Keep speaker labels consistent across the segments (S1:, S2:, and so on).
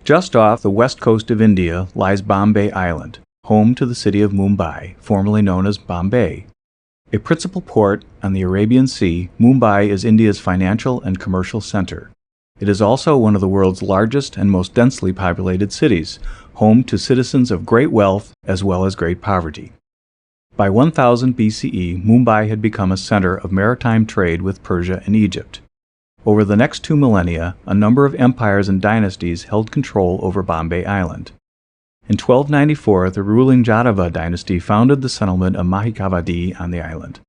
S1: Just off the west coast of India lies Bombay Island, home to the city of Mumbai, formerly known as Bombay. A principal port on the Arabian Sea, Mumbai is India's financial and commercial center. It is also one of the world's largest and most densely populated cities, home to citizens of great wealth as well as great poverty. By 1000 BCE, Mumbai had become a center of maritime trade with Persia and Egypt. Over the next 2 millennia, a number of empires and dynasties held control over Bombay Island. In 1294, the ruling Jadava dynasty founded the settlement of Mahikavadi on the island.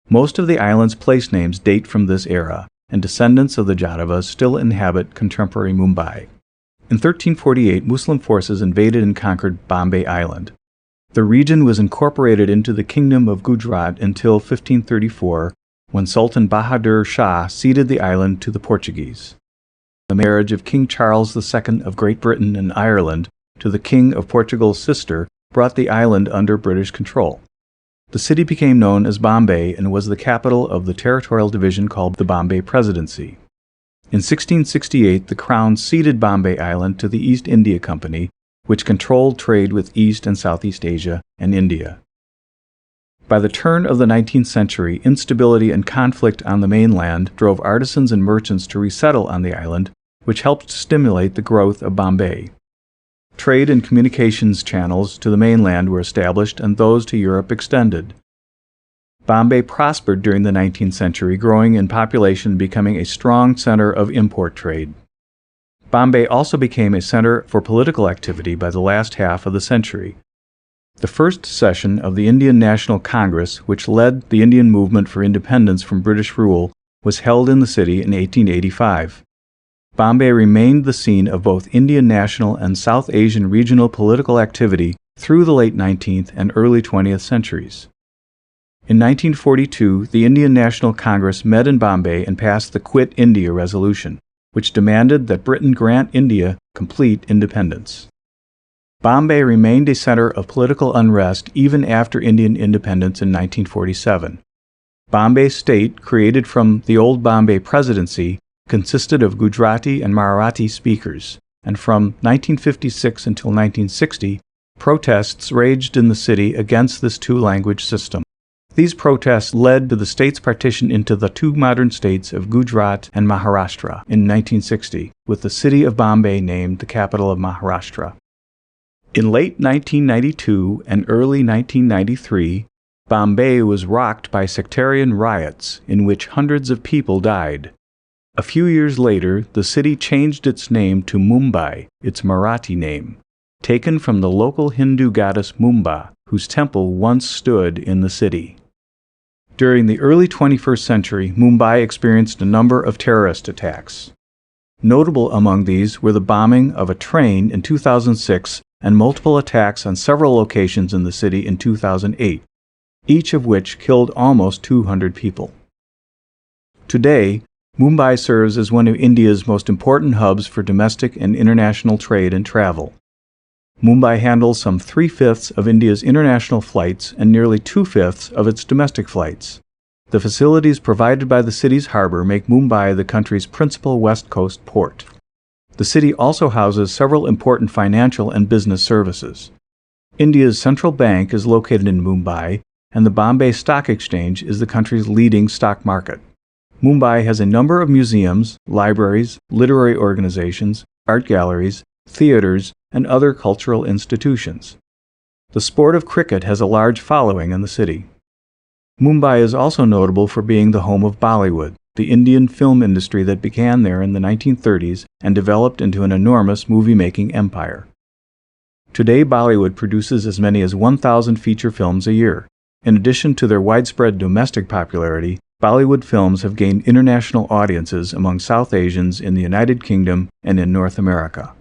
S1: Most of the island's place names date from this era, and descendants of the Jadavas still inhabit contemporary Mumbai. In 1348, Muslim forces invaded and conquered Bombay Island. The region was incorporated into the Kingdom of Gujarat until 1534, when Sultan Bahadur Shah ceded the island to the Portuguese. The marriage of King Charles II of Great Britain and Ireland to the King of Portugal's sister brought the island under British control. The city became known as Bombay and was the capital of the territorial division called the Bombay Presidency. In 1668, the Crown ceded Bombay Island to the East India Company, which controlled trade with East and Southeast Asia and India. By the turn of the 19th century, instability and conflict on the mainland drove artisans and merchants to resettle on the island, which helped stimulate the growth of Bombay. Trade and communications channels to the mainland were established and those to Europe extended. Bombay prospered during the 19th century, growing in population and becoming a strong center of import trade. Bombay also became a center for political activity by the last half of the century. The first session of the Indian National Congress, which led the Indian movement for independence from British rule, was held in the city in 1885. Bombay remained the scene of both Indian national and South Asian regional political activity through the late 19th and early 20th centuries. In 1942, the Indian National Congress met in Bombay and passed the Quit India Resolution, which demanded that Britain grant India complete independence. Bombay remained a center of political unrest even after Indian independence in 1947. Bombay State, created from the old Bombay Presidency, consisted of Gujarati and Marathi speakers, and from 1956 until 1960, protests raged in the city against this two-language system. These protests led to the state's partition into the two modern states of Gujarat and Maharashtra in 1960, with the city of Bombay named the capital of Maharashtra. In late 1992 and early 1993, Bombay was rocked by sectarian riots in which hundreds of people died. A few years later, the city changed its name to Mumbai, its Marathi name, taken from the local Hindu goddess Mumba, whose temple once stood in the city. During the early 21st century, Mumbai experienced a number of terrorist attacks. Notable among these were the bombing of a train in 2006 and multiple attacks on several locations in the city in 2008, each of which killed almost 200 people. Today, Mumbai serves as one of India's most important hubs for domestic and international trade and travel. Mumbai handles some 3/5 of India's international flights and nearly 2/5 of its domestic flights. The facilities provided by the city's harbor make Mumbai the country's principal West Coast port. The city also houses several important financial and business services. India's central bank is located in Mumbai, and the Bombay Stock Exchange is the country's leading stock market. Mumbai has a number of museums, libraries, literary organizations, art galleries, theaters, and other cultural institutions. The sport of cricket has a large following in the city. Mumbai is also notable for being the home of Bollywood, the Indian film industry that began there in the 1930s and developed into an enormous movie-making empire. Today, Bollywood produces as many as 1,000 feature films a year. In addition to their widespread domestic popularity, Bollywood films have gained international audiences among South Asians in the United Kingdom and in North America.